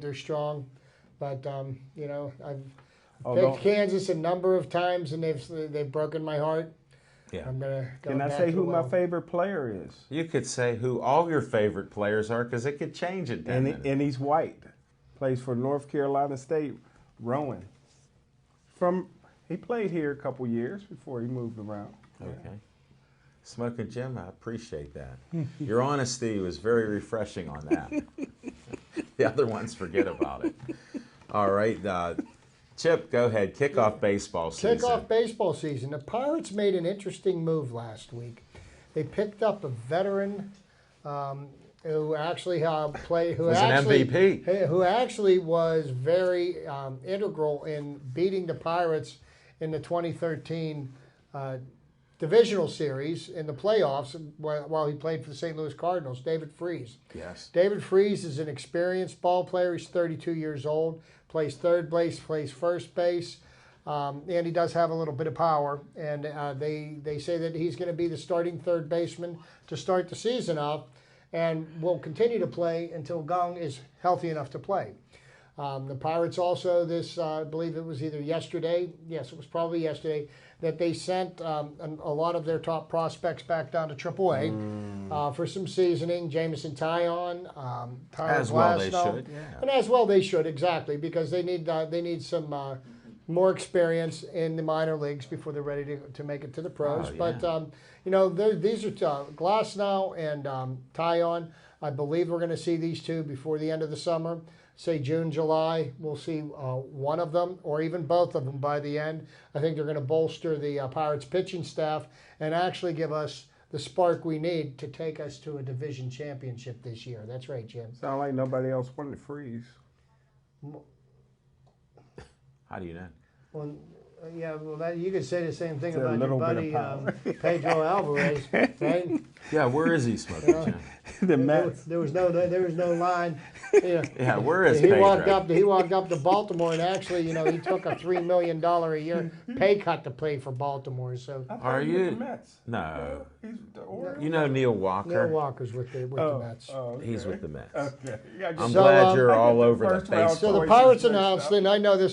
they're strong, but I've Although- picked Kansas a number of times and they've broken my heart. Yeah. I'm gonna go Can I back say to who the my well. favorite player is? You could say who all your favorite players are because it could change in 10 minutes. And he's white. Plays for North Carolina State, Rowan. He played here a couple years before he moved around. Okay. Smoking Jim, I appreciate that. Your honesty was very refreshing on that. The other ones, forget about it. All right. Chip, go ahead. Kick off baseball season. Kick off baseball season. The Pirates made an interesting move last week. They picked up a veteran who actually played. Who Was an actually, MVP. Who actually was very integral in beating the Pirates in the 2013 divisional series in the playoffs while he played for the St. Louis Cardinals. David Freese. Yes. David Freese is an experienced ball player. He's 32 years old. Plays third base. Plays first base. And he does have a little bit of power. And they say that he's going to be the starting third baseman to start the season off, and will continue to play until Gong is healthy enough to play. The Pirates also, I believe it was either yesterday, yes, it was probably yesterday, that they sent a lot of their top prospects back down to AAA for some seasoning. Jameson Taillon, Tyler As well they Glasnow. should, yeah. And as well they should, exactly, because they need some more experience in the minor leagues before they're ready to make it to the pros. Oh, yeah. But these are Glasnow and Taillon. I believe we're going to see these two before the end of the summer. Say June, July, we'll see one of them or even both of them by the end. I think they're going to bolster the Pirates pitching staff and actually give us the spark we need to take us to a division championship this year. That's right, Jim. Sound like nobody else wanted to freeze. How do you know? Well, you could say the same thing It's a about your little bit buddy of power. Pedro Alvarez, right? Yeah, where is he, Smoking Jim? The Mets. There was no line. Yeah. Yeah, where is He Pedro? walked up to Baltimore, and actually, he took a $3 million a year pay cut to play for Baltimore. So I thought Are he was you? The Mets. No. He's the Orioles. You know Neil Walker? Neil Walker's with the Mets. Okay. He's with the Mets. Okay. Yeah, I'm So, glad you're I get all the over the first round baseball. So the choices Pirates mixed announced, up. and I know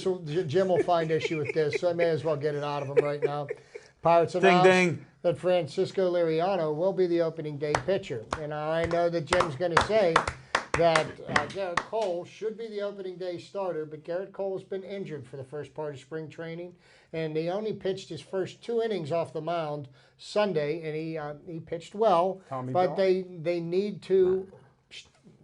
Jim will find issue with this, so I may as well get it out of him right now. Pirates Ding, announced ding. that Francisco Liriano will be the opening day pitcher. And I know that Jim's going to say that Garrett Cole should be the opening day starter, but Garrett Cole has been injured for the first part of spring training, and he only pitched his first 2 innings off the mound Sunday, and he pitched well. Tommy but John? they need to,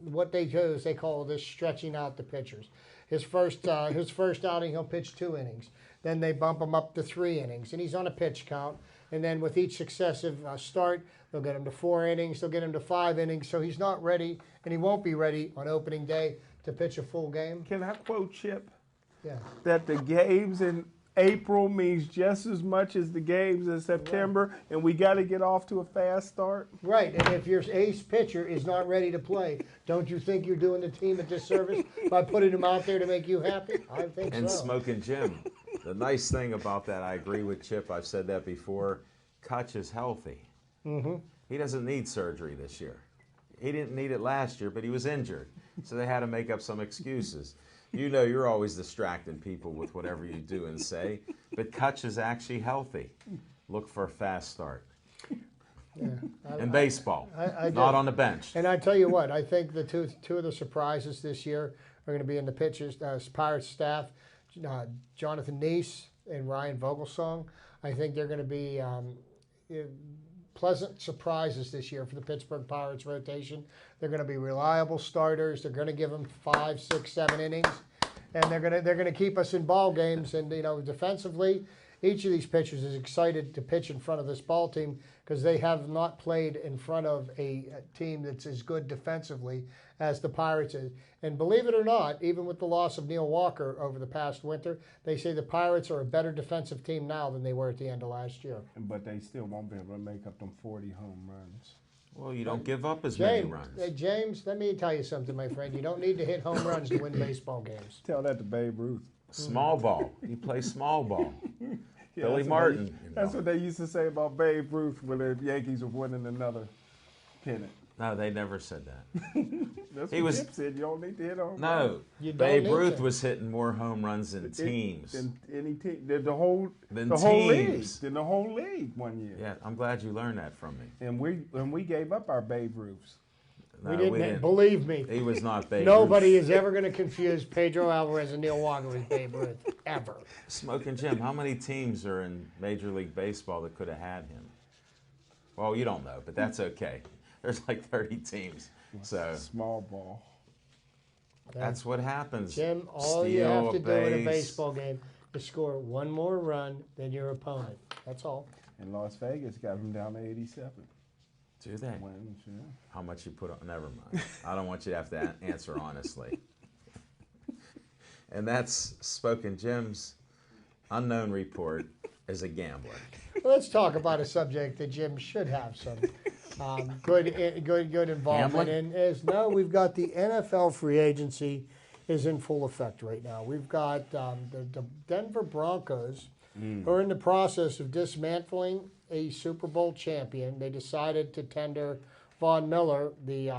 what they do is they call this stretching out the pitchers. His first outing, he'll pitch 2 innings. Then they bump him up to 3 innings, and he's on a pitch count. And then with each successive start, they'll get him to 4 innings, they'll get him to 5 innings. So he's not ready, and he won't be ready on opening day to pitch a full game. Can I quote Chip? Yeah. That the games in April means just as much as the games in September, and we got to get off to a fast start. Right, and if your ace pitcher is not ready to play, don't you think you're doing the team a disservice by putting him out there to make you happy? I think And so. Smoking Jim. The nice thing about that, I agree with Chip. I've said that before. Kutch is healthy. Mm-hmm. He doesn't need surgery this year. He didn't need it last year, but he was injured. So they had to make up some excuses. You know you're always distracting people with whatever you do and say, but Kutch is actually healthy. Look for a fast start. In baseball, I not do. on the bench. And I tell you what, I think the two of the surprises this year are going to be in the pitchers, Pirates staff, Jonathan Neese and Ryan Vogelsong. I think they're going to be pleasant surprises this year for the Pittsburgh Pirates rotation. They're going to be reliable starters. They're going to give them 5, 6, 7 innings, and they're going to keep us in ball games. And defensively, each of these pitchers is excited to pitch in front of this ball team because they have not played in front of a team that's as good defensively as the Pirates is. And believe it or not, even with the loss of Neil Walker over the past winter, they say the Pirates are a better defensive team now than they were at the end of last year. But they still won't be able to make up them 40 home runs. Well, you don't give up as many James, runs. James, let me tell you something, my friend. You don't need to hit home runs to win baseball games. Tell that to Babe Ruth. Small ball. You play small ball. Yeah, Billy that's what Martin. That's what they used to say about Babe Ruth when the Yankees were winning another pennant. No, they never said that. That's He what was- Chip said. You don't need to hit home runs. No, You don't Babe need Ruth to. was hitting more home runs than teams. Than any team. The whole Than the whole league. teams. Than the whole league one year. Yeah, I'm glad you learned that from me. And we gave up our Babe Ruths. No, we didn't. Believe me. He was not Babe Nobody Ruth. is ever going to confuse Pedro Alvarez and Neil Walker with Babe Ruth, ever. Smoking Jim, how many teams are in Major League Baseball that could have had him? Well, you don't know, but that's okay. There's like 30 teams. So Small ball. that's what happens. Jim, all you Steal have to do in a base. baseball game is score one more run than your opponent. That's all. And Las Vegas got them down to 87 Do they? wins. Yeah. How much you put on? Never mind. I don't want you to have to answer honestly. And that's Spoken Jim's unknown report as a gambler. Well, let's talk about a subject that Jim should have some good involvement Gambling? in. We've got the NFL free agency is in full effect right now. We've got the Denver Broncos who are in the process of dismantling a Super Bowl champion. They decided to tender Von Miller the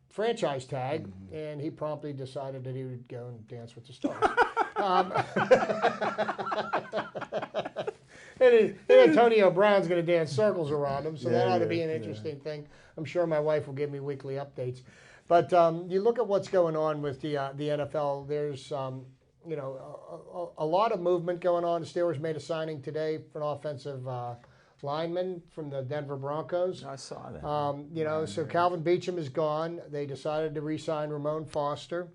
franchise tag, and he promptly decided that he would go and dance with the stars. And Antonio Brown's going to dance circles around him, so that ought to be an interesting thing. I'm sure my wife will give me weekly updates. But you look at what's going on with the NFL. There's a lot of movement going on. The Steelers made a signing today for an offensive lineman from the Denver Broncos. I saw that. So Calvin Beachum is gone. They decided to re-sign Ramon Foster.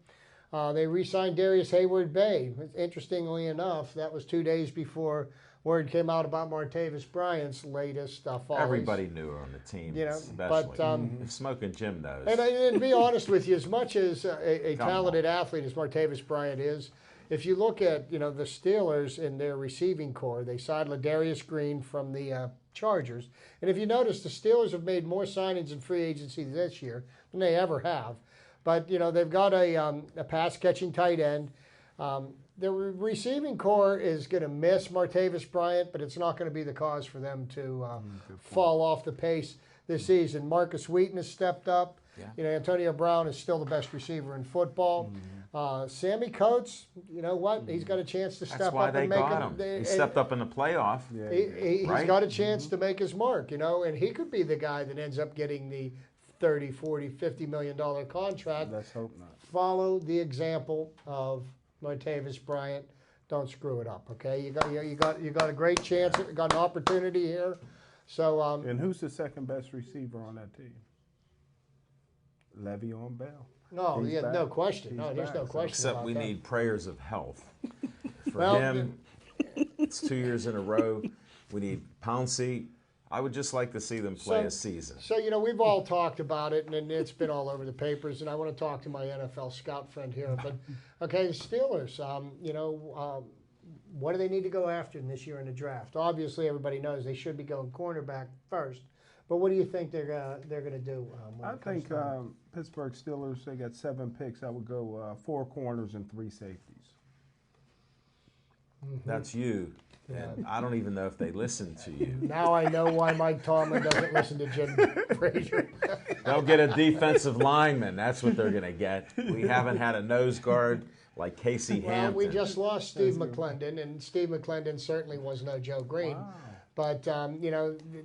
They re-signed Darius Hayward-Bay. Interestingly enough, that was 2 days before word came out about Martavis Bryant's latest follies. Everybody knew her on the team, but, especially. If Smoking Jim knows. And to be honest with you, as much as a Come talented athlete as Martavis Bryant is, if you look at the Steelers in their receiving core, they signed Ladarius Green from the Chargers. And if you notice, the Steelers have made more signings in free agency this year than they ever have. But, they've got a pass-catching tight end. The receiving core is going to miss Martavis Bryant, but it's not going to be the cause for them to fall off the pace this season. Marcus Wheaton has stepped up. Yeah. Antonio Brown is still the best receiver in football. Sammy Coates, you know what? He's got a chance to step up and make him. He stepped up in the playoff. He's right? got a chance to make his mark, and he could be the guy that ends up getting the 30, 40, $50 million contract. Let's hope not. Follow the example of Martavis Bryant. Don't screw it up, okay? You got a great chance. You got an opportunity here. So And who's the second best receiver on that team? Le'Veon Bell. no, He's back. no question. He's There's no back. question. Except about we that. need prayers of health. For Well, him, it's 2 years in a row. We need Pouncey. I would just like to see them play a season. So, we've all talked about it, and it's been all over the papers, and I want to talk to my NFL scout friend here. But, okay, the Steelers, what do they need to go after in this year in the draft? Obviously, everybody knows they should be going cornerback first. But what do you think they're gonna do? I think Pittsburgh Steelers, they got 7 picks. I would go 4 corners and 3 safeties. That's you. And I don't even know if they listen to you. Now I know why Mike Tomlin doesn't listen to Jim Frazier. They'll get a defensive lineman. That's what they're going to get. We haven't had a nose guard like Casey Well, Hampton. we just lost Steve McClendon, and Steve McClendon certainly was no Joe Green. Wow. But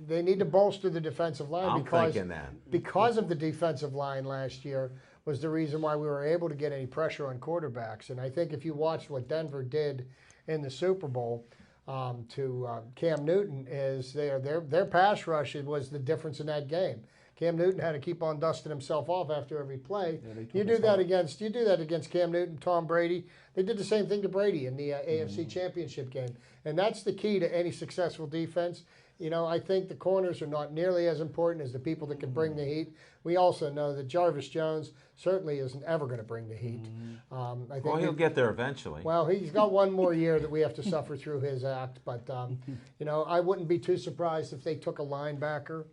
they need to bolster the defensive line I'm because thinking that. because of the defensive line last year was the reason why we were able to get any pressure on quarterbacks. And I think if you watched what Denver did in the Super Bowl to Cam Newton, is their pass rush was the difference in that game. Cam Newton had to keep on dusting himself off after every play. Yeah, you do that against Cam Newton, Tom Brady. They did the same thing to Brady in the AFC Championship game, and that's the key to any successful defense. I think the corners are not nearly as important as the people that can bring the heat. We also know that Jarvis Jones certainly isn't ever going to bring the heat. I think Well, he'll get there eventually. well, he's got one more year that we have to suffer through his act, but I wouldn't be too surprised if they took a linebacker.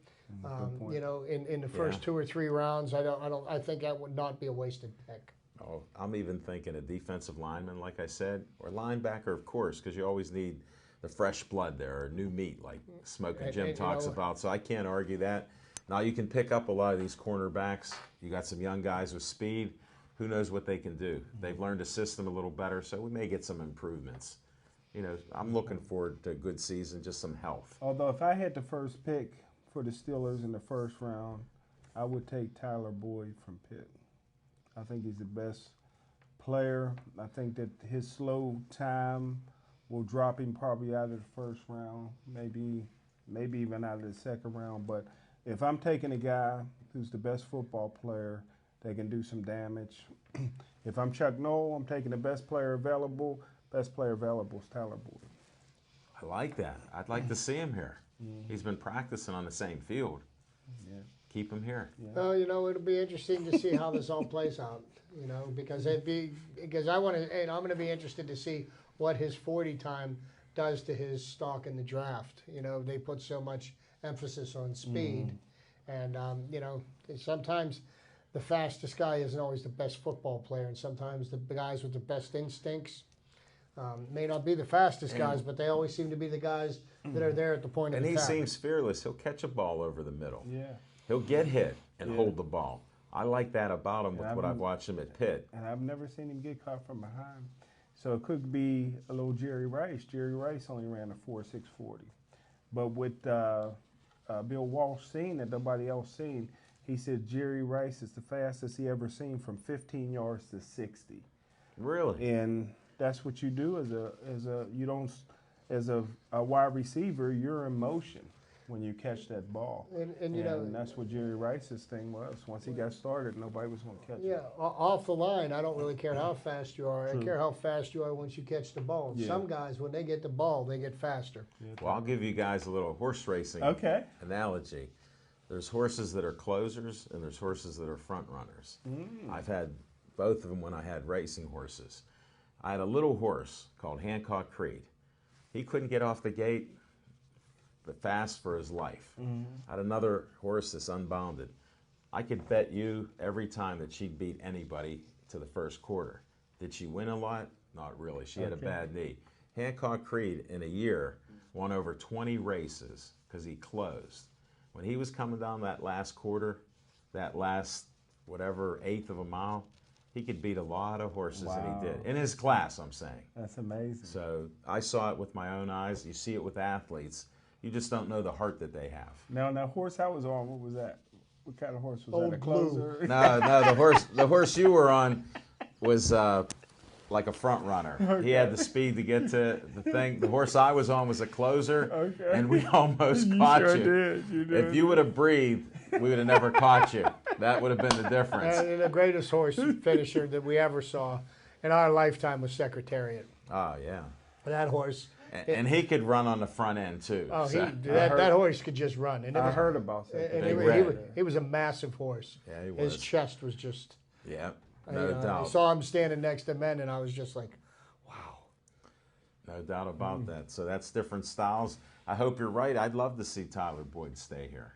In the first 2 or 3 rounds. I think that would not be a wasted pick. Oh, I'm even thinking a defensive lineman, like I said, or linebacker, of course, because you always need the fresh blood there, or new meat, like Smoking Jim talks about. So I can't argue that. Now you can pick up a lot of these cornerbacks. You got some young guys with speed. Who knows what they can do? They've learned the system a little better, so we may get some improvements. I'm looking forward to a good season, just some health. Although if I had the first pick for the Steelers in the first round, I would take Tyler Boyd from Pitt. I think he's the best player. I think that his slow time will drop him probably out of the first round, maybe even out of the second round. But if I'm taking a guy who's the best football player, they can do some damage. If I'm Chuck Noll, I'm taking the best player available. Best player available is Tyler Boyd. I like that. I'd like to see him here. He's been practicing on the same field. Yeah. Keep him here. Well, it'll be interesting to see how this all plays out. Because I want to, and I'm going to be interested to see what his 40 time does to his stock in the draft. They put so much emphasis on speed, and sometimes the fastest guy isn't always the best football player, and sometimes the guys with the best instincts may not be the fastest guys, but they always seem to be the guys that are there at the point of And he attack. seems fearless. He'll catch a ball over the middle. Yeah. He'll get hit and hold the ball. I like that about him with what I've watched him at Pitt. And I've never seen him get caught from behind. So it could be a little Jerry Rice. Jerry Rice only ran a 4.640. But with Bill Walsh seeing that nobody else seen, he said Jerry Rice is the fastest he ever seen from 15 yards to 60. Really? And that's what you do as a wide receiver, you're in motion when you catch that ball. And that's what Jerry Rice's thing was. Once he got started, nobody was going to catch yeah, it. off the line, I don't really care how fast you are. I care how fast you are once you catch the ball. Yeah. Some guys, when they get the ball, they get faster. Well, I'll give you guys a little horse racing analogy. There's horses that are closers and there's horses that are front runners. I've had both of them when I had racing horses. I had a little horse called Hancock Creed. He couldn't get off the gate. fast for his life. I had another horse that's unbounded. I could bet you every time that she'd beat anybody to the first quarter. Did she win a lot? Not really. She had a bad knee. Hancock Creed in a year won over 20 races because he closed. When he was coming down that last quarter, that last whatever eighth of a mile, he could beat a lot of horses that he did. In his class, I'm saying. That's amazing. So I saw it with my own eyes. You see it with athletes. You just don't know the heart that they have. Now, that horse I was on, what was that? What kind of horse was Old that? A Blue. closer? No, the horse you were on was like a front runner. He had the speed to get to the thing. The horse I was on was a closer, and we almost caught sure you. did. You did. If you would have breathed, we would have never caught you. That would have been the difference. And the greatest horse finisher that we ever saw in our lifetime was Secretariat. Oh yeah, That horse. and he could run on the front end too. Oh, So- that horse could just run. And it I was, heard about that. and Big he red. was a massive horse. Yeah, he His was. chest was just. yeah, I no doubt. saw him standing next to men, and I was just like, wow. No doubt about that. So that's different styles. I hope you're right. I'd love to see Tyler Boyd stay here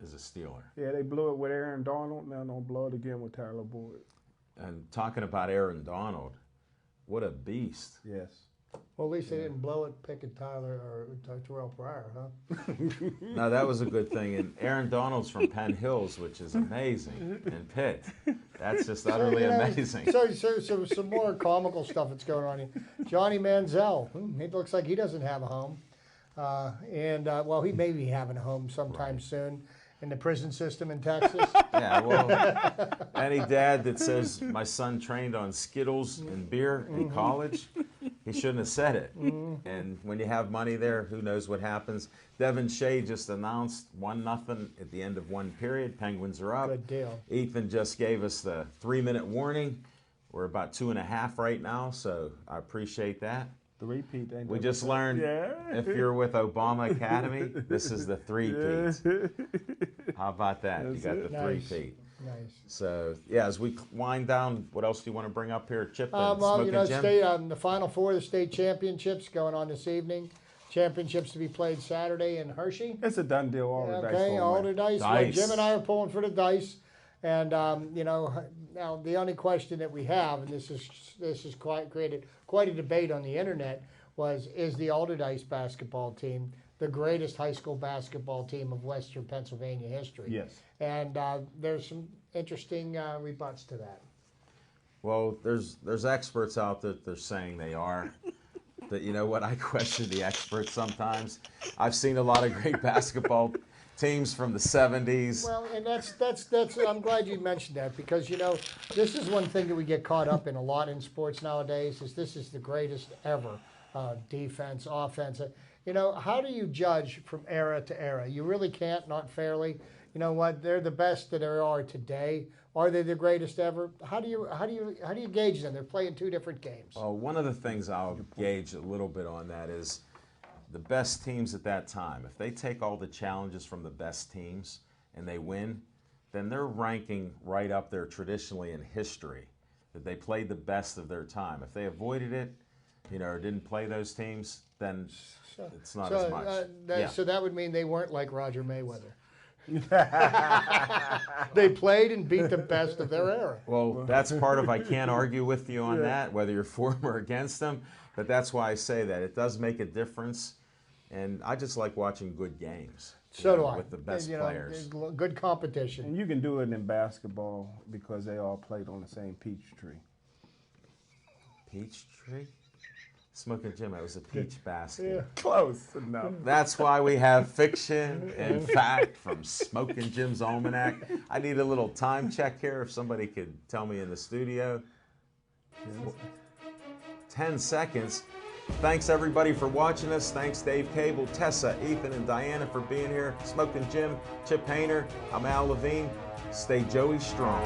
as a Steeler. Yeah, they blew it with Aaron Donald. Now don't blow it again with Tyler Boyd. And talking about Aaron Donald, what a beast. Yes. Well, at least they didn't blow it picking Tyler or Terrell Pryor, huh? No, that was a good thing. And Aaron Donald's from Penn Hills, which is amazing, and Pitt. That's just utterly amazing. So some more comical stuff that's going on here. Johnny Manziel, it looks like he doesn't have a home. Well, he may be having a home sometime soon in the prison system in Texas. Yeah, well, any dad that says my son trained on Skittles and beer in college, he shouldn't have said it. And when you have money there, who knows what happens. Devin Shea just announced 1-0 at the end of one period. Penguins are up. Good deal. Ethan just gave us the 3-minute warning. We're about 2.5 right now, so I appreciate that. The repeat. We just learned if you're with Obama Academy, this is the three-peat. How about that? You got the Nice. three-peat. Nice. So, yeah, as we wind down, what else do you want to bring up here? Chip and Well, Smoking you know, Jim? the Final Four of the state championships going on this evening. Championships to be played Saturday in Hershey. It's a done deal. All the dice. Okay, going all right. the dice. Dice. Well, Jim and I are pulling for the dice, and now the only question that we have, and this has created quite a debate on the internet, is the Alderdice basketball team the greatest high school basketball team of Western Pennsylvania history? Yes. And there's some interesting rebuts to that. Well, there's experts out there that are saying they are. That, you know what, I question the experts sometimes. I've seen a lot of great basketball teams from the 70s. Well, and that's I'm glad you mentioned that, because this is one thing that we get caught up in a lot in sports nowadays, is this is the greatest ever defense, offense. How do you judge from era to era? You really can't, not fairly. You know what? They're the best that there are today. Are they the greatest ever? How do you gauge them? They're playing two different games. Well, one of the things I'll gauge a little bit on that is the best teams at that time. If they take all the challenges from the best teams and they win, then they're ranking right up there traditionally in history, that they played the best of their time. If they avoided it, or didn't play those teams, then it's not as much. So that would mean they weren't like Roger Mayweather. They played and beat the best of their era. Well, that's part of, I can't argue with you on that, whether you're for them or against them, but that's why I say that. It does make a difference, and I just like watching good games. So do I. With the best players. Good competition. And you can do it in basketball because they all played on the same peach tree. Peach tree? Smoking Jim, it was a peach basket. Yeah. Close enough. That's why we have fiction and fact from Smoking Jim's Almanac. I need a little time check here if somebody could tell me in the studio. 10 seconds. Thanks everybody for watching us. Thanks Dave Cable, Tessa, Ethan, and Diana for being here. Smoking Jim, Chip Hayner, I'm Al Levine. Stay Joey strong.